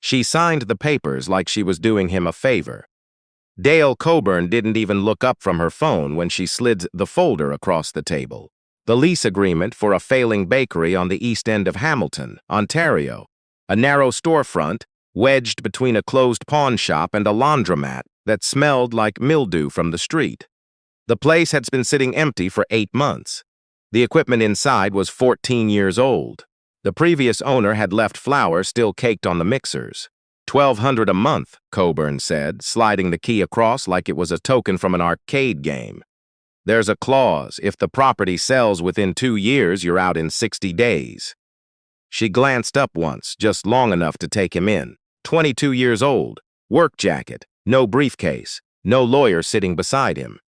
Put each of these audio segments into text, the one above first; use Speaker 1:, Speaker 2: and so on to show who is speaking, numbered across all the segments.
Speaker 1: She signed the papers like she was doing him a favor. Dale Coburn didn't even look up from her phone when she slid the folder across the table. The lease agreement for a failing bakery on the east end of Hamilton, Ontario. A narrow storefront, wedged between a closed pawn shop and a laundromat that smelled like mildew from the street. The place had been sitting empty for 8 months. The equipment inside was 14 years old. The previous owner had left flour still caked on the mixers. $1,200 a month, Coburn said, sliding the key across like it was a token from an arcade game. There's a clause, if the property sells within 2 years, you're out in 60 days. She glanced up once, just long enough to take him in. 22 years old, work jacket, no briefcase, no lawyer sitting beside him.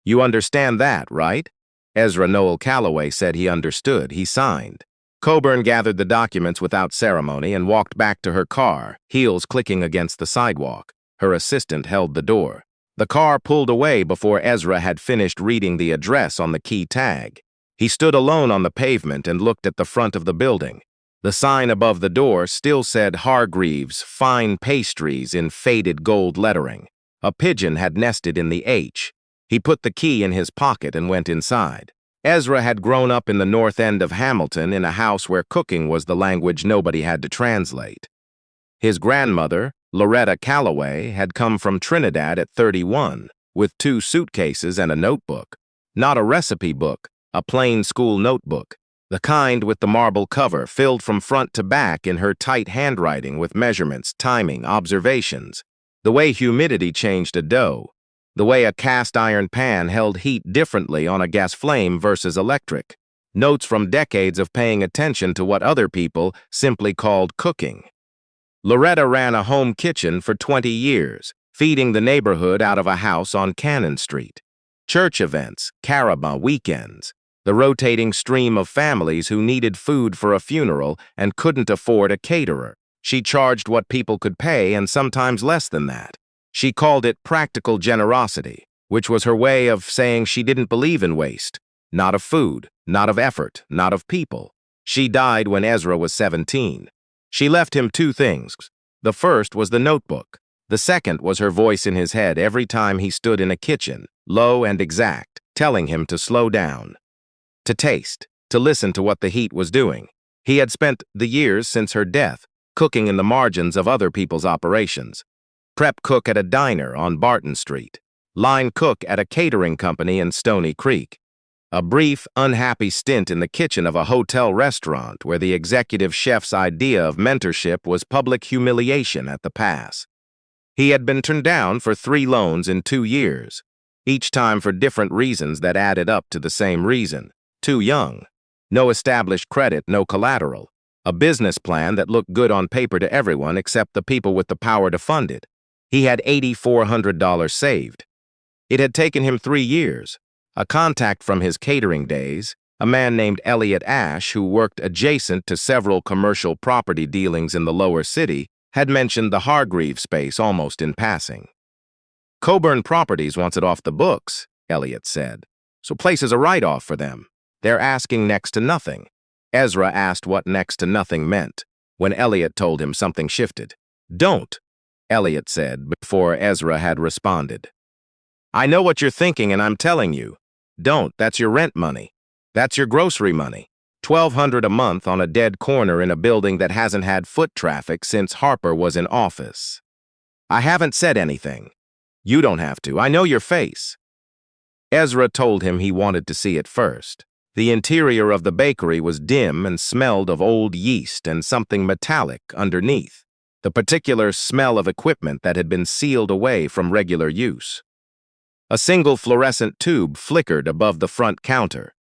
Speaker 1: You understand that, right? Ezra Noel Calloway said he understood. He signed. Coburn gathered the documents without ceremony and walked back to her car, heels clicking against the sidewalk. Her assistant held the door. The car pulled away before Ezra had finished reading the address on the key tag. He stood alone on the pavement and looked at the front of the building. The sign above the door still said Hargreaves Fine Pastries in faded gold lettering. A pigeon had nested in the H. He put the key in his pocket and went inside. Ezra had grown up in the north end of Hamilton in a house where cooking was the language nobody had to translate. His grandmother, Loretta Calloway, had come from Trinidad at 31, with 2 suitcases and a notebook. Not a recipe book, a plain school notebook. The kind with the marble cover filled from front to back in her tight handwriting with measurements, timing, observations. The way humidity changed a dough. The way a cast iron pan held heat differently on a gas flame versus electric. Notes from decades of paying attention to what other people simply called cooking. Loretta ran a home kitchen for 20 years, feeding the neighborhood out of a house on Cannon Street. Church events, Caraba weekends, the rotating stream of families who needed food for a funeral and couldn't afford a caterer. She charged what people could pay and sometimes less than that. She called it practical generosity, which was her way of saying she didn't believe in waste. Not of food, not of effort, not of people. She died when Ezra was 17. She left him 2 things. The first was the notebook. The second was her voice in his head every time he stood in a kitchen, low and exact, telling him to slow down. To taste, to listen to what the heat was doing. He had spent the years since her death cooking in the margins of other people's operations. Prep cook at a diner on Barton Street. Line cook at a catering company in Stony Creek. A brief, unhappy stint in the kitchen of a hotel restaurant where the executive chef's idea of mentorship was public humiliation at the pass. He had been turned down for 3 loans in 2 years, each time for different reasons that added up to the same reason. Too young. No established credit, no collateral. A business plan that looked good on paper to everyone except the people with the power to fund it. He had $8,400 saved. It had taken him 3 years. A contact from his catering days, a man named Elliot Ash who worked adjacent to several commercial property dealings in the lower city, had mentioned the Hargreaves space almost in passing. Coburn Properties wants it off the books, Elliot said. So place is a write-off for them. They're asking next to nothing. Ezra asked what next to nothing meant. When Elliot told him, something shifted. Don't, Elliot said before Ezra had responded. I know what you're thinking and I'm telling you. Don't, that's your rent money. That's your grocery money. $1,200 a month on a dead corner in a building that hasn't had foot traffic since Harper was in office. I haven't said anything. You don't have to. I know your face. Ezra told him he wanted to see it first. The interior of the bakery was dim and smelled of old yeast and something metallic underneath. The particular smell of equipment that had been sealed away from regular use. A single fluorescent tube flickered above the front counter.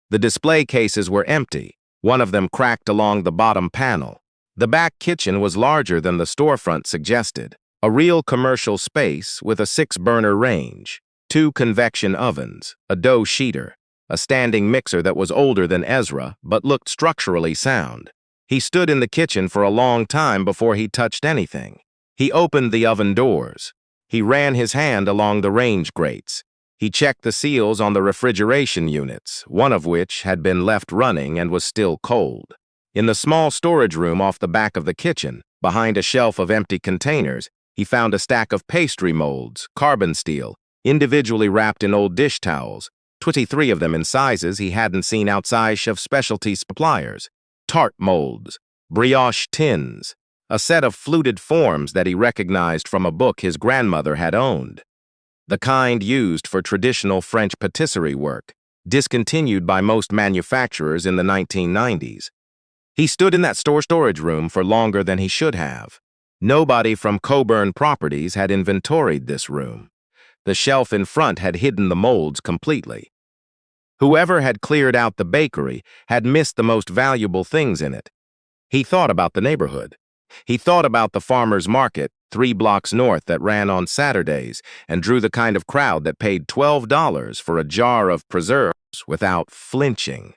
Speaker 1: The display cases were empty, one of them cracked along the bottom panel. The back kitchen was larger than the storefront suggested. A real commercial space with a 6-burner range, 2 convection ovens, a dough sheeter, a standing mixer that was older than Ezra but looked structurally sound. He stood in the kitchen for a long time before he touched anything. He opened the oven doors. He ran his hand along the range grates. He checked the seals on the refrigeration units, one of which had been left running and was still cold. In the small storage room off the back of the kitchen, Behind a shelf of empty containers, he found a stack of pastry molds, carbon steel, individually wrapped in old dish towels, 23 of them in sizes he hadn't seen outside of specialty suppliers, tart molds, brioche tins, a set of fluted forms that he recognized from a book his grandmother had owned, the kind used for traditional French patisserie work, discontinued by most manufacturers in the 1990s. He stood in that storage room for longer than he should have. Nobody from Coburn Properties had inventoried this room. The shelf in front had hidden the molds completely. Whoever had cleared out the bakery had missed the most valuable things in it. He thought about the neighborhood. He thought about the farmer's market 3 blocks north that ran on Saturdays and drew the kind of crowd that paid $12 for a jar of preserves without flinching.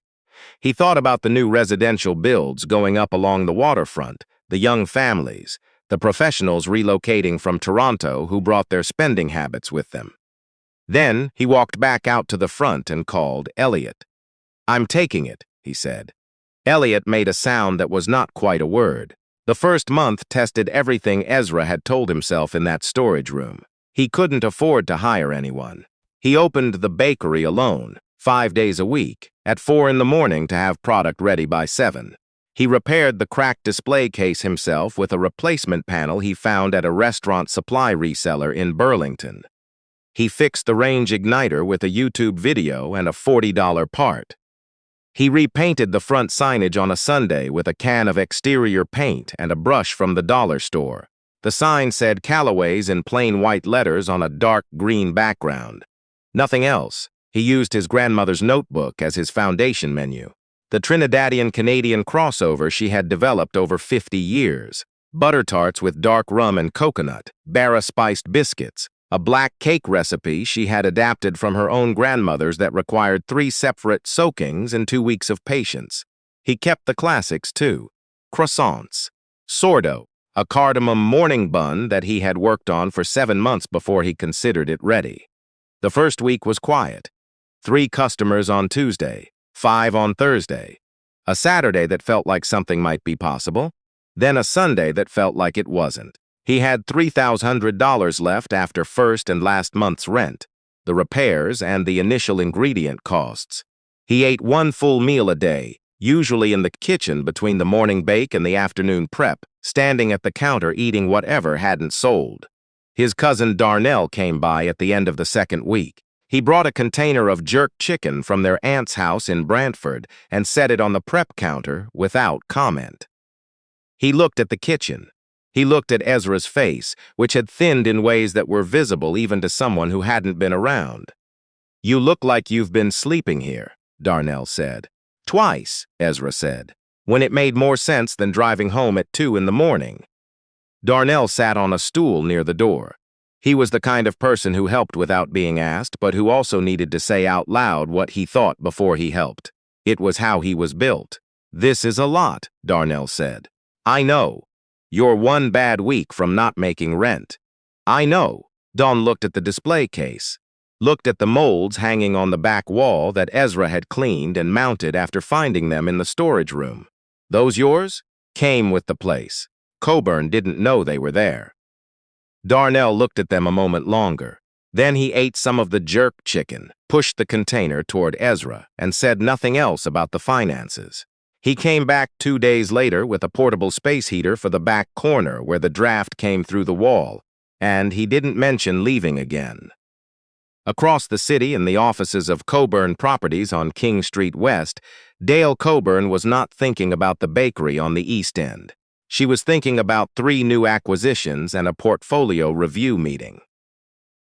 Speaker 1: He thought about the new residential builds going up along the waterfront, the young families, the professionals relocating from Toronto who brought their spending habits with them. Then he walked back out to the front and called Elliot. "I'm taking it," he said. Elliot made a sound that was not quite a word. The first month tested everything Ezra had told himself in that storage room. He couldn't afford to hire anyone. He opened the bakery alone, 5 days a week, at 4 in the morning to have product ready by 7. He repaired the cracked display case himself with a replacement panel he found at a restaurant supply reseller in Burlington. He fixed the range igniter with a YouTube video and a $40 part. He repainted the front signage on a Sunday with a can of exterior paint and a brush from the dollar store. The sign said Callaway's in plain white letters on a dark green background. Nothing else. He used his grandmother's notebook as his foundation menu. The Trinidadian Canadian crossover she had developed over 50 years. Butter tarts with dark rum and coconut, Barra-spiced biscuits, a black cake recipe she had adapted from her own grandmother's that required 3 separate soakings and 2 weeks of patience. He kept the classics, too. Croissants, sourdough, a cardamom morning bun that he had worked on for 7 months before he considered it ready. The first week was quiet. 3 customers on Tuesday, 5 on Thursday, a Saturday that felt like something might be possible, then a Sunday that felt like it wasn't. He had $3,000 left after first and last month's rent, the repairs, and the initial ingredient costs. He ate 1 full meal a day, usually in the kitchen between the morning bake and the afternoon prep, standing at the counter eating whatever hadn't sold. His cousin Darnell came by at the end of the second week. He brought a container of jerk chicken from their aunt's house in Brantford and set it on the prep counter without comment. He looked at the kitchen. He looked at Ezra's face, which had thinned in ways that were visible even to someone who hadn't been around. "You look like you've been sleeping here," Darnell said. "Twice," Ezra said, when it made more sense than driving home at 2 in the morning. Darnell sat on a stool near the door. He was the kind of person who helped without being asked, but who also needed to say out loud what he thought before he helped. It was how he was built. "This is a lot," Darnell said. "I know. You're 1 bad week from not making rent." "I know." Don looked at the display case, looked at the molds hanging on the back wall that Ezra had cleaned and mounted after finding them in the storage room. "Those yours?" "Came with the place. Coburn didn't know they were there." Darnell looked at them a moment longer. Then he ate some of the jerk chicken, pushed the container toward Ezra, and said nothing else about the finances. He came back 2 days later with a portable space heater for the back corner where the draft came through the wall, and he didn't mention leaving again. Across the city in the offices of Coburn Properties on King Street West, Dale Coburn was not thinking about the bakery on the East End. She was thinking about 3 new acquisitions and a portfolio review meeting.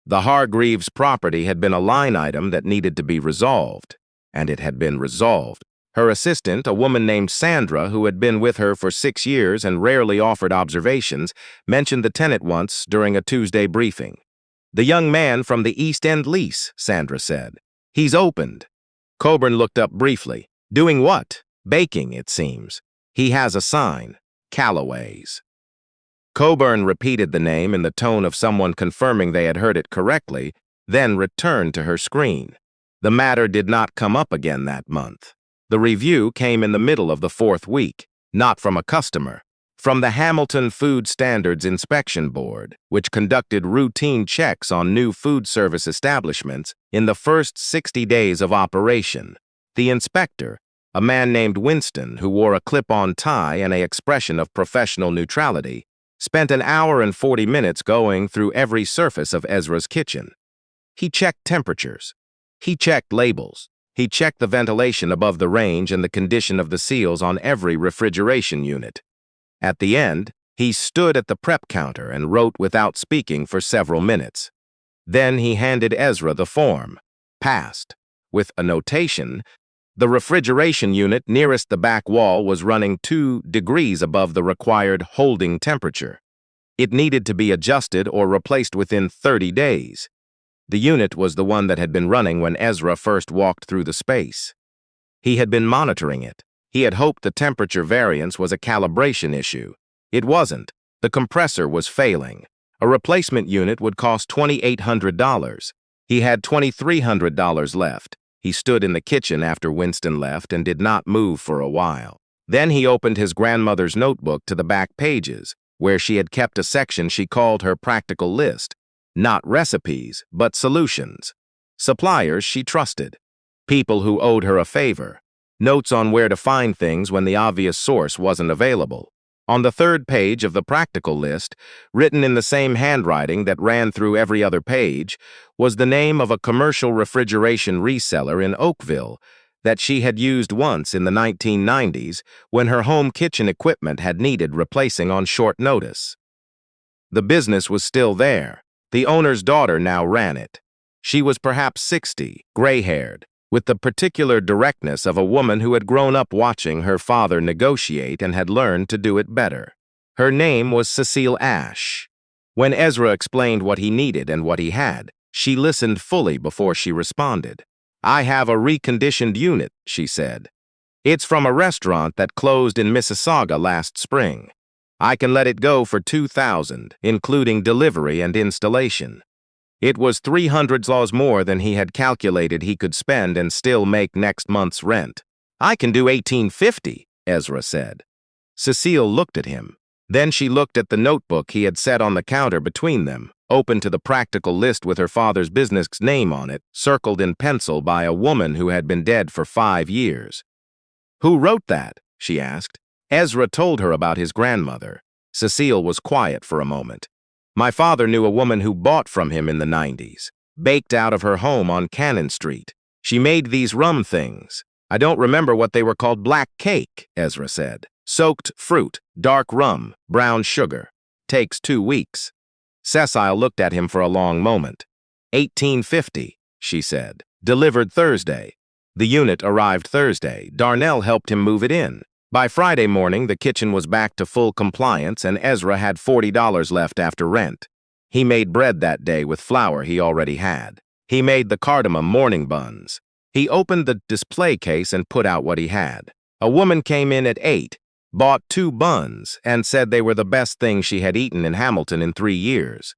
Speaker 1: The Hargreaves property had been a line item that needed to be resolved, and it had been resolved. Her assistant, a woman named Sandra, who had been with her for 6 years and rarely offered observations, mentioned the tenant once during a Tuesday briefing. "The young man from the East End lease," Sandra said. "He's opened." Coburn looked up briefly. "Doing what?" "Baking, it seems. He has a sign. Callaway's." Coburn repeated the name in the tone of someone confirming they had heard it correctly, then returned to her screen. The matter did not come up again that month. The review came in the middle of the 4th week, not from a customer, From the Hamilton Food Standards Inspection Board, which conducted routine checks on new food service establishments in the first 60 days of operation. The inspector, a man named Winston who wore a clip-on tie and an expression of professional neutrality, spent an hour and 40 minutes going through every surface of Ezra's kitchen. He checked temperatures. He checked labels. He checked the ventilation above the range and the condition of the seals on every refrigeration unit. At the end, he stood at the prep counter and wrote without speaking for several minutes. Then he handed Ezra the form, passed, with a notation. The refrigeration unit nearest the back wall was running 2 degrees above the required holding temperature. It needed to be adjusted or replaced within 30 days. The unit was the one that had been running when Ezra first walked through the space. He had been monitoring it. He had hoped the temperature variance was a calibration issue. It wasn't. The compressor was failing. A replacement unit would cost $2,800. He had $2,300 left. He stood in the kitchen after Winston left and did not move for a while. Then he opened his grandmother's notebook to the back pages, where she had kept a section she called her practical list. Not recipes, but solutions. Suppliers she trusted. People who owed her a favor. Notes on where to find things when the obvious source wasn't available. On the 3rd page of the practical list, written in the same handwriting that ran through every other page, was the name of a commercial refrigeration reseller in Oakville that she had used once in the 1990s when her home kitchen equipment had needed replacing on short notice. The business was still there. The owner's daughter now ran it. She was perhaps 60, gray-haired, with the particular directness of a woman who had grown up watching her father negotiate and had learned to do it better. Her name was Cecile Ashe. When Ezra explained what he needed and what he had, she listened fully before she responded. "I have a reconditioned unit," she said. "It's from a restaurant that closed in Mississauga last spring. I can let it go for $2,000, including delivery and installation." It was $300 more than he had calculated he could spend and still make next month's rent. "I can do $1,850, Ezra said. Cecile looked at him. Then she looked at the notebook he had set on the counter between them, open to the practical list with her father's business name on it, circled in pencil by a woman who had been dead for 5 years. "Who wrote that?" she asked. Ezra told her about his grandmother. Cecile was quiet for a moment. "My father knew a woman who bought from him in the 90s, baked out of her home on Cannon Street. She made these rum things. I don't remember what they were called." "Black cake," Ezra said. "Soaked fruit, dark rum, brown sugar. Takes 2 weeks. Cecile looked at him for a long moment. $1,850, she said. "Delivered Thursday." The unit arrived Thursday. Darnell helped him move it in. By Friday morning, the kitchen was back to full compliance and Ezra had $40 left after rent. He made bread that day with flour he already had. He made the cardamom morning buns. He opened the display case and put out what he had. A woman came in at 8, bought 2 buns, and said they were the best thing she had eaten in Hamilton in 3 years.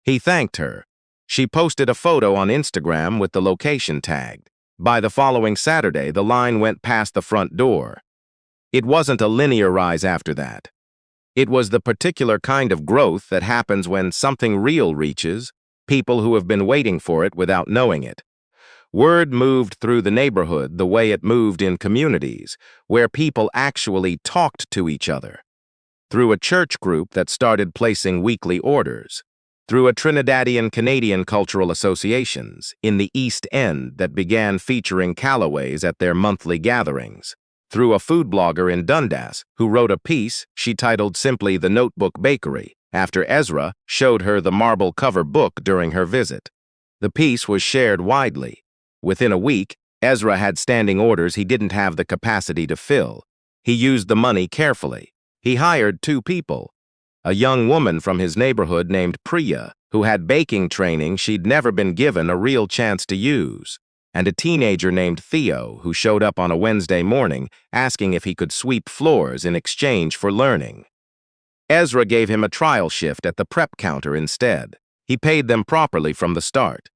Speaker 1: He thanked her. She posted a photo on Instagram with the location tagged. By the following Saturday, the line went past the front door. It wasn't a linear rise after that. It was the particular kind of growth that happens when something real reaches people who have been waiting for it without knowing it. Word moved through the neighborhood the way it moved in communities, where people actually talked to each other. Through a church group that started placing weekly orders. Through a Trinidadian Canadian cultural associations in the East End that began featuring Callaways at their monthly gatherings. Through a food blogger in Dundas who wrote a piece she titled simply The Notebook Bakery after Ezra showed her the marble cover book during her visit. The piece was shared widely. Within a week, Ezra had standing orders he didn't have the capacity to fill. He used the money carefully. He hired 2 people. A young woman from his neighborhood named Priya, who had baking training she'd never been given a real chance to use, and a teenager named Theo who showed up on a Wednesday morning asking if he could sweep floors in exchange for learning. Ezra gave him a trial shift at the prep counter instead. He paid them properly from the start.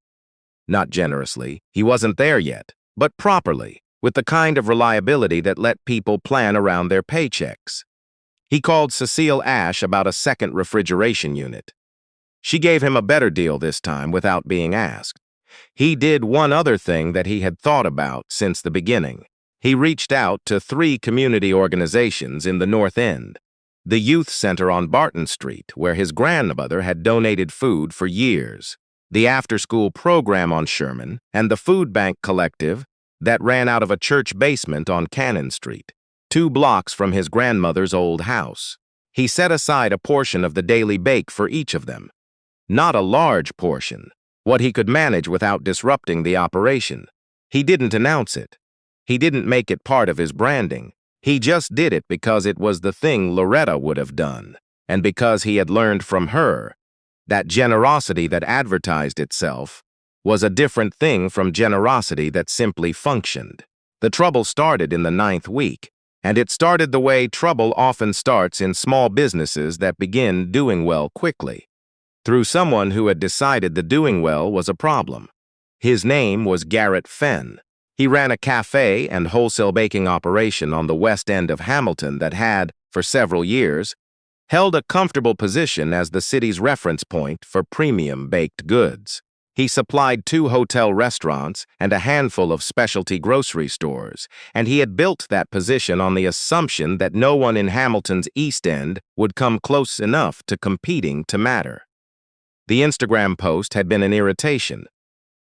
Speaker 1: Not generously, he wasn't there yet, but properly, with the kind of reliability that let people plan around their paychecks. He called Cecile Ash about a second refrigeration unit. She gave him a better deal this time without being asked. He did one other thing that he had thought about since the beginning. He reached out to 3 community organizations in the North End. The youth center on Barton Street, where his grandmother had donated food for years, the after-school program on Sherman, and the food bank collective that ran out of a church basement on Cannon Street, 2 blocks from his grandmother's old house. He set aside a portion of the daily bake for each of them. Not a large portion, what he could manage without disrupting the operation. He didn't announce it. He didn't make it part of his branding. He just did it because it was the thing Loretta would have done, and because he had learned from her that generosity that advertised itself was a different thing from generosity that simply functioned. The trouble started in the 9th week, and it started the way trouble often starts in small businesses that begin doing well quickly, through someone who had decided the doing well was a problem. His name was Garrett Fenn. He ran a cafe and wholesale baking operation on the west end of Hamilton that had, for several years, held a comfortable position as the city's reference point for premium baked goods. He supplied 2 hotel restaurants and a handful of specialty grocery stores, and he had built that position on the assumption that no one in Hamilton's East End would come close enough to competing to matter. The Instagram post had been an irritation.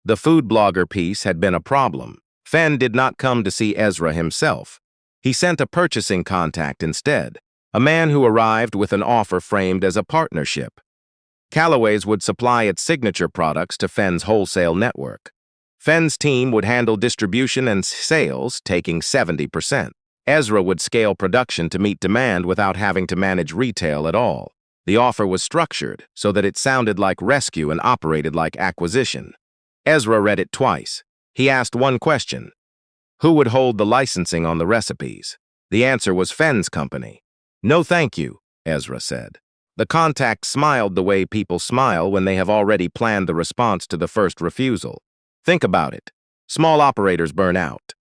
Speaker 1: The food blogger piece had been a problem. Fenn did not come to see Ezra himself. He sent a purchasing contact instead, a man who arrived with an offer framed as a partnership. Callaway's would supply its signature products to Fenn's wholesale network. Fenn's team would handle distribution and sales, taking 70%. Ezra would scale production to meet demand without having to manage retail at all. The offer was structured so that it sounded like rescue and operated like acquisition. Ezra read it twice. He asked one question: who would hold the licensing on the recipes? The answer was Fenn's company. "No thank you," Ezra said. The contact smiled the way people smile when they have already planned the response to the first refusal. "Think about it. Small operators burn out.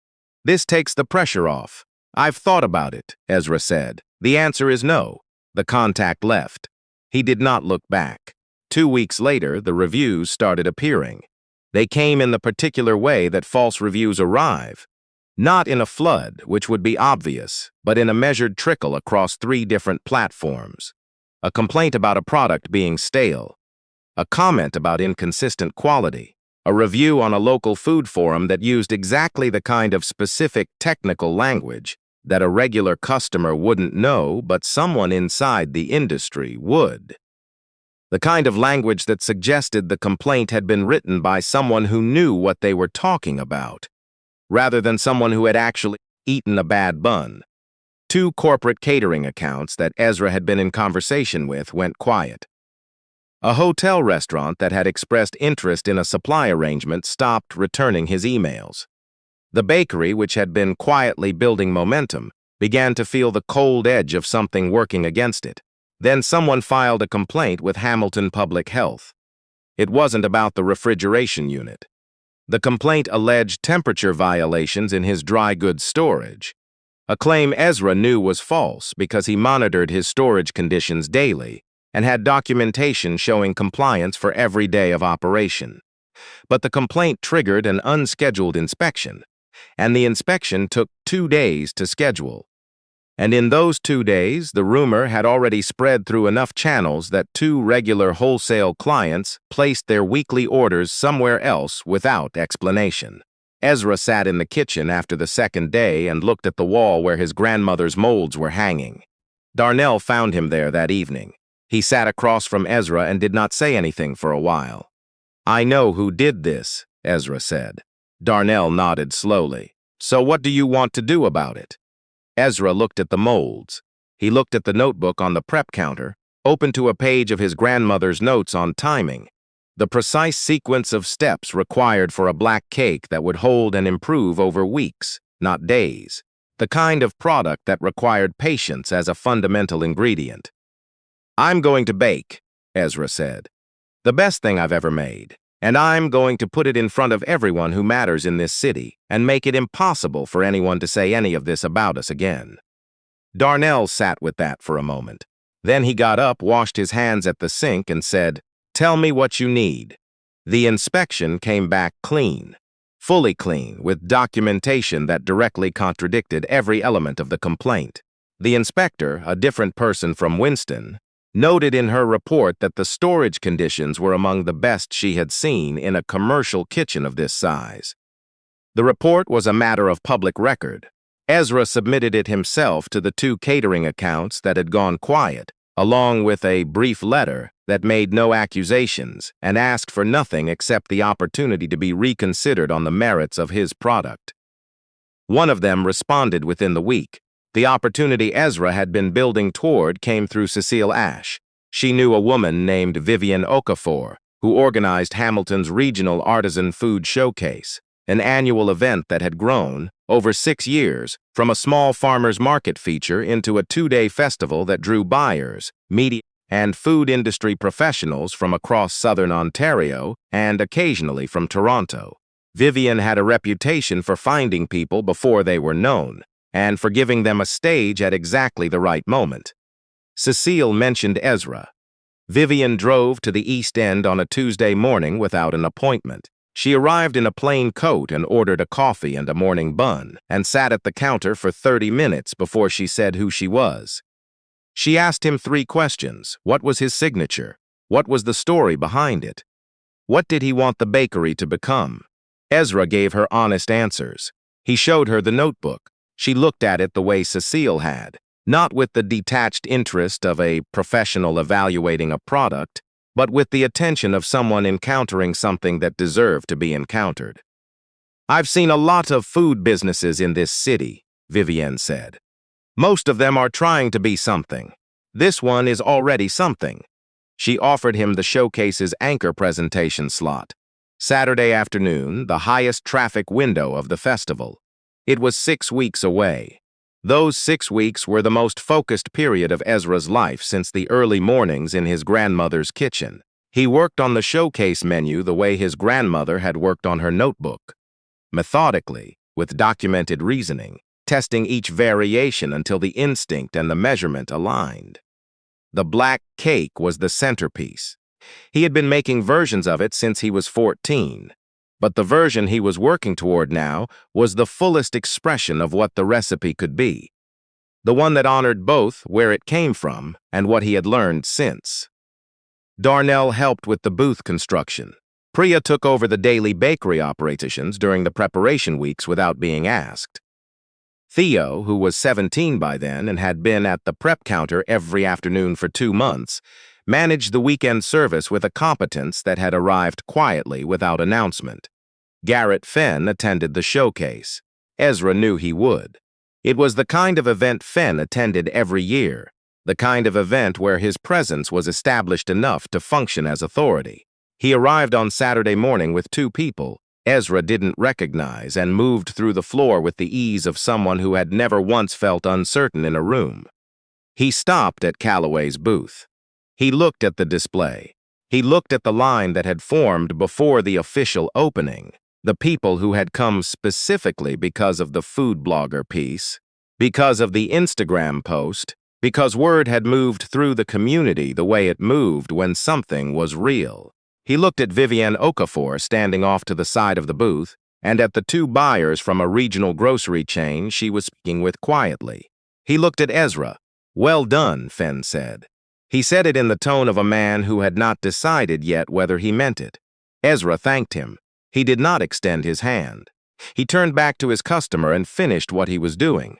Speaker 1: This takes the pressure off." "I've thought about it," Ezra said. "The answer is no." The contact left. He did not look back. 2 weeks later, the reviews started appearing. They came in the particular way that false reviews arrive. Not in a flood, which would be obvious, but in a measured trickle across 3 different platforms. A complaint about a product being stale. A comment about inconsistent quality. A review on a local food forum that used exactly the kind of specific technical language that a regular customer wouldn't know, but someone inside the industry would. The kind of language that suggested the complaint had been written by someone who knew what they were talking about, rather than someone who had actually eaten a bad bun. 2 corporate catering accounts that Ezra had been in conversation with went quiet. A hotel restaurant that had expressed interest in a supply arrangement stopped returning his emails. The bakery, which had been quietly building momentum, began to feel the cold edge of something working against it. Then someone filed a complaint with Hamilton Public Health. It wasn't about the refrigeration unit. The complaint alleged temperature violations in his dry goods storage, a claim Ezra knew was false because he monitored his storage conditions daily and had documentation showing compliance for every day of operation. But the complaint triggered an unscheduled inspection, and the inspection took 2 days to schedule. And in those 2 days, the rumor had already spread through enough channels that 2 regular wholesale clients placed their weekly orders somewhere else without explanation. Ezra sat in the kitchen after the 2nd day and looked at the wall where his grandmother's molds were hanging. Darnell found him there that evening. He sat across from Ezra and did not say anything for a while. "I know who did this," Ezra said. Darnell nodded slowly. "So what do you want to do about it?" Ezra looked at the molds. He looked at the notebook on the prep counter, opened to a page of his grandmother's notes on timing, the precise sequence of steps required for a black cake that would hold and improve over weeks, not days, the kind of product that required patience as a fundamental ingredient. "I'm going to bake," Ezra said. "The best thing I've ever made. And I'm going to put it in front of everyone who matters in this city and make it impossible for anyone to say any of this about us again." Darnell sat with that for a moment. Then he got up, washed his hands at the sink, and said, "Tell me what you need." The inspection came back clean, fully clean, with documentation that directly contradicted every element of the complaint. The inspector, a different person from Winston, noted in her report that the storage conditions were among the best she had seen in a commercial kitchen of this size. The report was a matter of public record. Ezra submitted it himself to the 2 catering accounts that had gone quiet, along with a brief letter that made no accusations and asked for nothing except the opportunity to be reconsidered on the merits of his product. One of them responded within the week. The opportunity Ezra had been building toward came through Cecile Ashe. She knew a woman named Vivian Okafor, who organized Hamilton's Regional Artisan Food Showcase, an annual event that had grown, over 6 years, from a small farmers market feature into a 2-day festival that drew buyers, media, and food industry professionals from across southern Ontario and occasionally from Toronto. Vivian had a reputation for finding people before they were known, and for giving them a stage at exactly the right moment. Cecile mentioned Ezra. Vivian drove to the East End on a Tuesday morning without an appointment. She arrived in a plain coat and ordered a coffee and a morning bun, and sat at the counter for 30 minutes before she said who she was. She asked him 3 questions. What was his signature? What was the story behind it? What did he want the bakery to become? Ezra gave her honest answers. He showed her the notebook. She looked at it the way Cecile had, not with the detached interest of a professional evaluating a product, but with the attention of someone encountering something that deserved to be encountered. "I've seen a lot of food businesses in this city," Vivian said. "Most of them are trying to be something. This one is already something." She offered him the showcase's anchor presentation slot. Saturday afternoon, the highest traffic window of the festival. It was 6 weeks away. Those 6 weeks were the most focused period of Ezra's life since the early mornings in his grandmother's kitchen. He worked on the showcase menu the way his grandmother had worked on her notebook, methodically, with documented reasoning, testing each variation until the instinct and the measurement aligned. The black cake was the centerpiece. He had been making versions of it since he was 14. But the version he was working toward now was the fullest expression of what the recipe could be. The one that honored both where it came from and what he had learned since. Darnell helped with the booth construction. Priya took over the daily bakery operations during the preparation weeks without being asked. Theo, who was 17 by then and had been at the prep counter every afternoon for 2 months, managed the weekend service with a competence that had arrived quietly without announcement. Garrett Fenn attended the showcase. Ezra knew he would. It was the kind of event Fenn attended every year, the kind of event where his presence was established enough to function as authority. He arrived on Saturday morning with 2 people Ezra didn't recognize and moved through the floor with the ease of someone who had never once felt uncertain in a room. He stopped at Calloway's booth. He looked at the display. He looked at the line that had formed before the official opening, the people who had come specifically because of the food blogger piece, because of the Instagram post, because word had moved through the community the way it moved when something was real. He looked at Vivian Okafor standing off to the side of the booth, and at the 2 buyers from a regional grocery chain she was speaking with quietly. He looked at Ezra. "Well done," Fenn said. He said it in the tone of a man who had not decided yet whether he meant it. Ezra thanked him. He did not extend his hand. He turned back to his customer and finished what he was doing.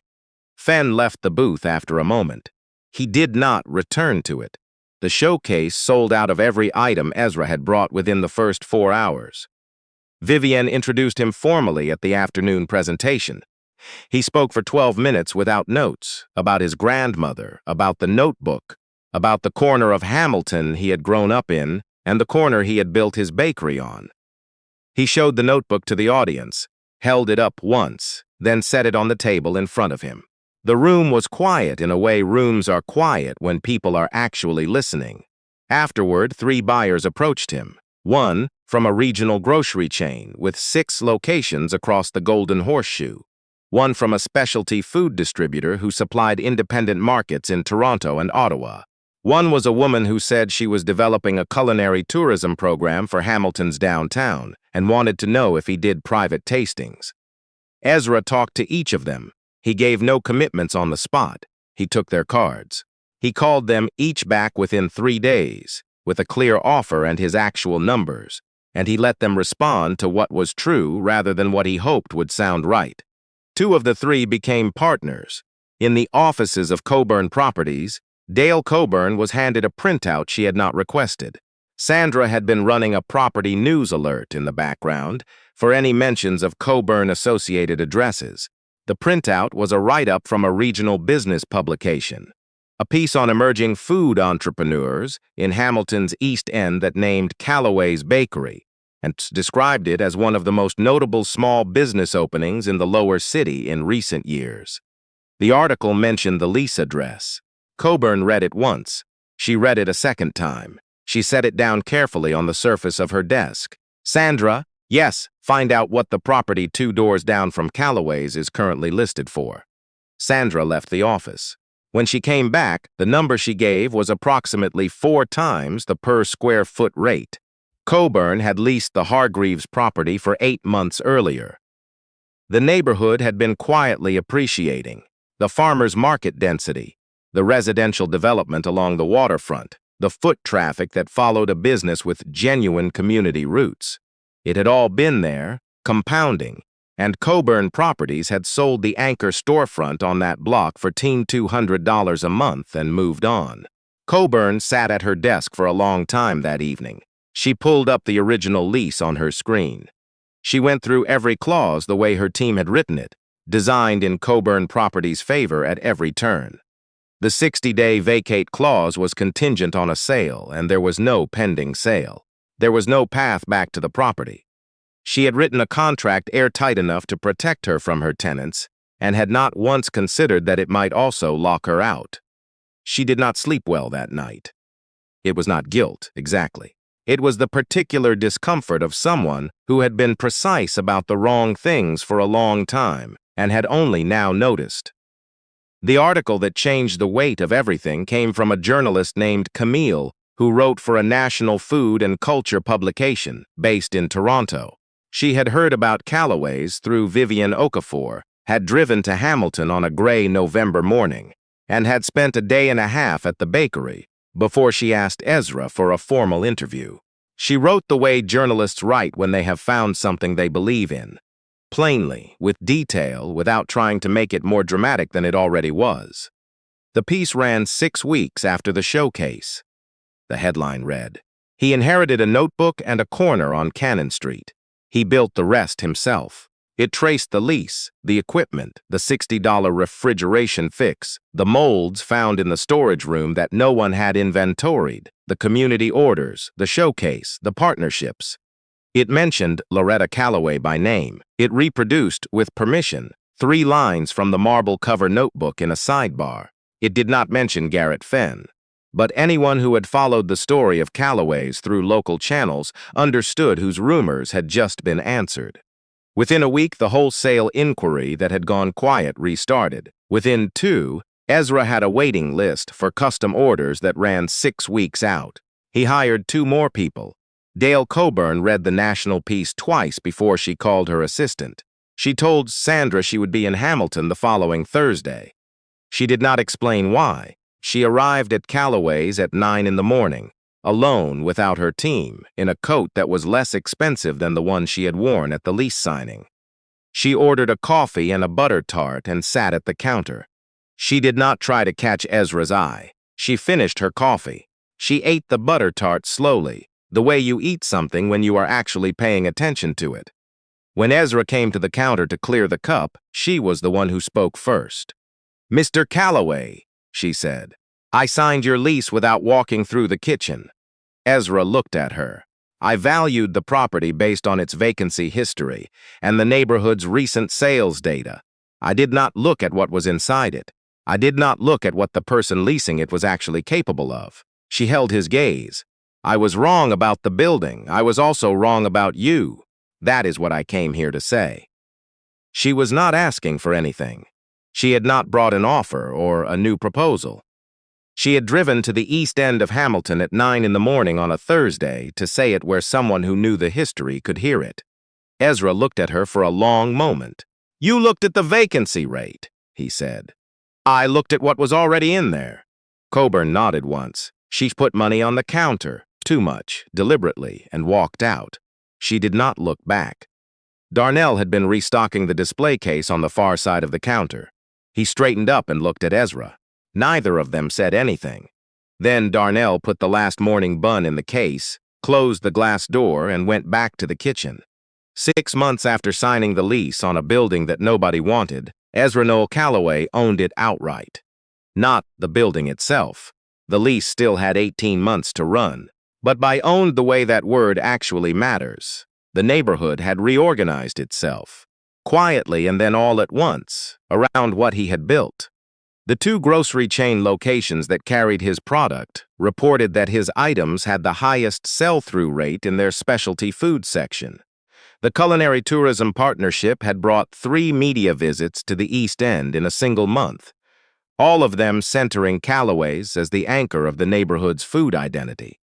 Speaker 1: Fenn left the booth after a moment. He did not return to it. The showcase sold out of every item Ezra had brought within the first 4 hours. Vivian introduced him formally at the afternoon presentation. He spoke for 12 minutes without notes, about his grandmother, about the notebook, about the corner of Hamilton he had grown up in, and the corner he had built his bakery on. He showed the notebook to the audience, held it up once, then set it on the table in front of him. The room was quiet in a way rooms are quiet when people are actually listening. Afterward, 3 buyers approached him. One from a regional grocery chain with 6 locations across the Golden Horseshoe. one from a specialty food distributor who supplied independent markets in Toronto and Ottawa. One was a woman who said she was developing a culinary tourism program for Hamilton's downtown and wanted to know if he did private tastings. Ezra talked to each of them. He gave no commitments on the spot. He took their cards. He called them each back within 3 days, with a clear offer and his actual numbers, and he let them respond to what was true rather than what he hoped would sound right. 2 of the 3 became partners. In the offices of Coburn Properties, Dale Coburn was handed a printout she had not requested. Sandra had been running a property news alert in the background for any mentions of Coburn-associated addresses. The printout was a write-up from a regional business publication, a piece on emerging food entrepreneurs in Hamilton's East End that named Callaway's Bakery and described it as one of the most notable small business openings in the lower city in recent years. The article mentioned the lease address. Coburn read it once. She read it a second time. She set it down carefully on the surface of her desk. Sandra, yes, find out what the property 2 doors down from Callaway's is currently listed for. Sandra left the office. When she came back, the number she gave was approximately 4 times the per square foot rate. Coburn had leased the Hargreaves property for 8 months earlier. The neighborhood had been quietly appreciating the farmers' market density, the residential development along the waterfront, the foot traffic that followed a business with genuine community roots. It had all been there, compounding, and Coburn Properties had sold the anchor storefront on that block for $200 a month and moved on. Coburn sat at her desk for a long time that evening. She pulled up the original lease on her screen. She went through every clause the way her team had written it, designed in Coburn Properties' favor at every turn. The 60-day vacate clause was contingent on a sale, and there was no pending sale. There was no path back to the property. She had written a contract airtight enough to protect her from her tenants, and had not once considered that it might also lock her out. She did not sleep well that night. It was not guilt, exactly. It was the particular discomfort of someone who had been precise about the wrong things for a long time, and had only now noticed. The article that changed the weight of everything came from a journalist named Camille, who wrote for a national food and culture publication based in Toronto. She had heard about Callaway's through Vivian Okafor, had driven to Hamilton on a gray November morning, and had spent a day and a half at the bakery before she asked Ezra for a formal interview. She wrote the way journalists write when they have found something they believe in. Plainly, with detail, without trying to make it more dramatic than it already was. The piece ran 6 weeks after the showcase. The headline read, "He inherited a notebook and a corner on Cannon Street. He built the rest himself." It traced the lease, the equipment, the $60 refrigeration fix, the molds found in the storage room that no one had inventoried, the community orders, the showcase, the partnerships. It mentioned Loretta Callaway by name. It reproduced, with permission, 3 lines from the marble-cover notebook in a sidebar. It did not mention Garrett Fenn. But anyone who had followed the story of Callaway's through local channels understood whose rumors had just been answered. Within a week, the wholesale inquiry that had gone quiet restarted. Within 2, Ezra had a waiting list for custom orders that ran 6 weeks out. He hired 2 more people. Dale Coburn read the national piece twice before she called her assistant. She told Sandra she would be in Hamilton the following Thursday. She did not explain why. She arrived at Callaway's at 9 in the morning, alone without her team, in a coat that was less expensive than the one she had worn at the lease signing. She ordered a coffee and a butter tart and sat at the counter. She did not try to catch Ezra's eye. She finished her coffee. She ate the butter tart slowly, the way you eat something when you are actually paying attention to it. When Ezra came to the counter to clear the cup, she was the one who spoke first. "Mr. Callaway," she said, "I signed your lease without walking through the kitchen." Ezra looked at her. "I valued the property based on its vacancy history and the neighborhood's recent sales data. I did not look at what was inside it. I did not look at what the person leasing it was actually capable of." She held his gaze. "I was wrong about the building. I was also wrong about you. That is what I came here to say." She was not asking for anything. She had not brought an offer or a new proposal. She had driven to the east end of Hamilton at 9 in the morning on a Thursday to say it where someone who knew the history could hear it. Ezra looked at her for a long moment. "You looked at the vacancy rate," he said. "I looked at what was already in there." Coburn nodded once. She put money on the counter, too much, deliberately, and walked out. She did not look back. Darnell had been restocking the display case on the far side of the counter. He straightened up and looked at Ezra. Neither of them said anything. Then Darnell put the last morning bun in the case, closed the glass door, and went back to the kitchen. 6 months after signing the lease on a building that nobody wanted, Ezra Noel Calloway owned it outright. Not the building itself. The lease still had 18 months to run. But by owned the way that word actually matters, the neighborhood had reorganized itself, quietly and then all at once, around what he had built. The 2 grocery chain locations that carried his product reported that his items had the highest sell-through rate in their specialty food section. The Culinary Tourism Partnership had brought 3 media visits to the East End in a single month, all of them centering Calloway's as the anchor of the neighborhood's food identity.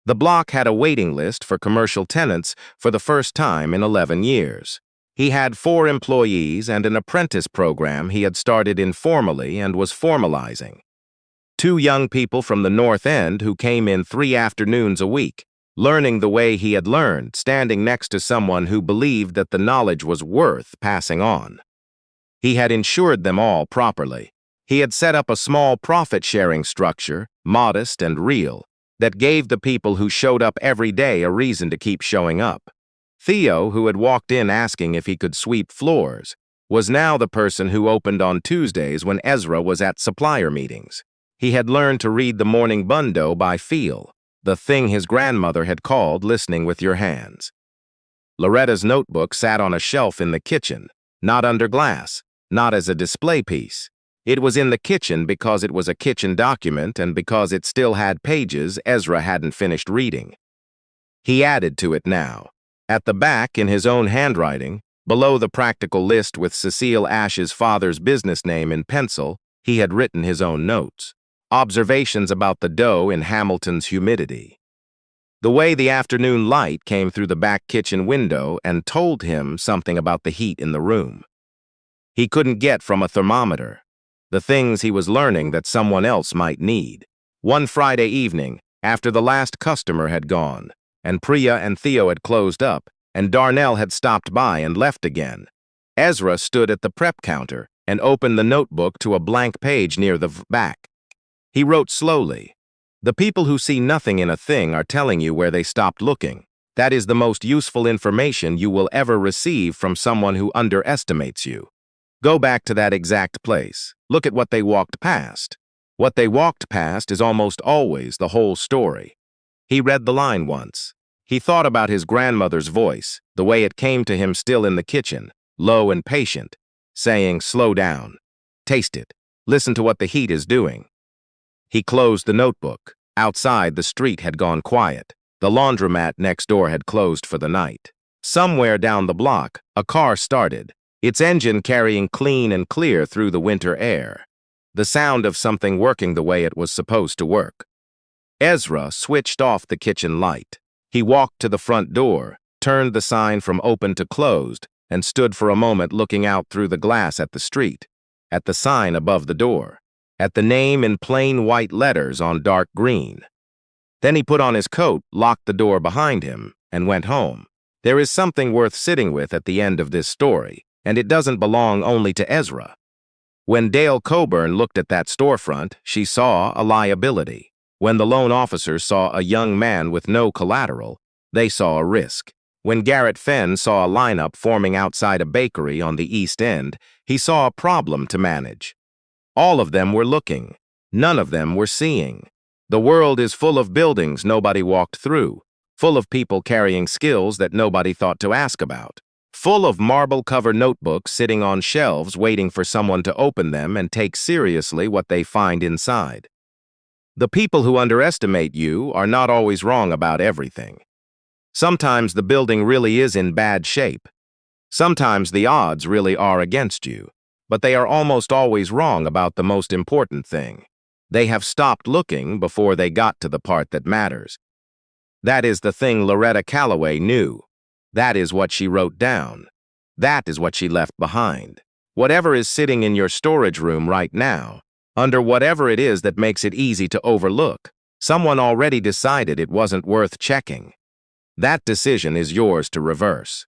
Speaker 1: The block had a waiting list for commercial tenants for the first time in 11 years. He had 4 employees and an apprentice program he had started informally and was formalizing. 2 young people from the North End who came in 3 afternoons a week, learning the way he had learned, standing next to someone who believed that the knowledge was worth passing on. He had insured them all properly. He had set up a small profit-sharing structure, modest and real, that gave the people who showed up every day a reason to keep showing up. Theo, who had walked in asking if he could sweep floors, was now the person who opened on Tuesdays when Ezra was at supplier meetings. He had learned to read the morning bun dough by feel, the thing his grandmother had called listening with your hands. Loretta's notebook sat on a shelf in the kitchen, not under glass, not as a display piece. It was in the kitchen because it was a kitchen document and because it still had pages Ezra hadn't finished reading. He added to it now. At the back, in his own handwriting, below the practical list with Cecile Ash's father's business name in pencil, he had written his own notes. Observations about the dough in Hamilton's humidity. The way the afternoon light came through the back kitchen window and told him something about the heat in the room. He couldn't get from a thermometer. The things he was learning that someone else might need. One Friday evening, after the last customer had gone, and Priya and Theo had closed up, and Darnell had stopped by and left again, Ezra stood at the prep counter and opened the notebook to a blank page near the back. He wrote slowly, "The people who see nothing in a thing are telling you where they stopped looking. That is the most useful information you will ever receive from someone who underestimates you. Go back to that exact place. Look at what they walked past. What they walked past is almost always the whole story." He read the line once. He thought about his grandmother's voice, the way it came to him still in the kitchen, low and patient, saying, "Slow down. Taste it. Listen to what the heat is doing." He closed the notebook. Outside, the street had gone quiet. The laundromat next door had closed for the night. Somewhere down the block, a car started, its engine carrying clean and clear through the winter air. The sound of something working the way it was supposed to work. Ezra switched off the kitchen light. He walked to the front door, turned the sign from open to closed, and stood for a moment looking out through the glass at the street, at the sign above the door, at the name in plain white letters on dark green. Then he put on his coat, locked the door behind him, and went home. There is something worth sitting with at the end of this story, and it doesn't belong only to Ezra. When Dale Coburn looked at that storefront, she saw a liability. When the loan officer saw a young man with no collateral, they saw a risk. When Garrett Fenn saw a lineup forming outside a bakery on the East End, he saw a problem to manage. All of them were looking. None of them were seeing. The world is full of buildings nobody walked through, full of people carrying skills that nobody thought to ask about, full of marble-covered notebooks sitting on shelves waiting for someone to open them and take seriously what they find inside. The people who underestimate you are not always wrong about everything. Sometimes the building really is in bad shape. Sometimes the odds really are against you, but they are almost always wrong about the most important thing. They have stopped looking before they got to the part that matters. That is the thing Loretta Calloway knew. That is what she wrote down. That is what she left behind. Whatever is sitting in your storage room right now, under whatever it is that makes it easy to overlook, someone already decided it wasn't worth checking. That decision is yours to reverse.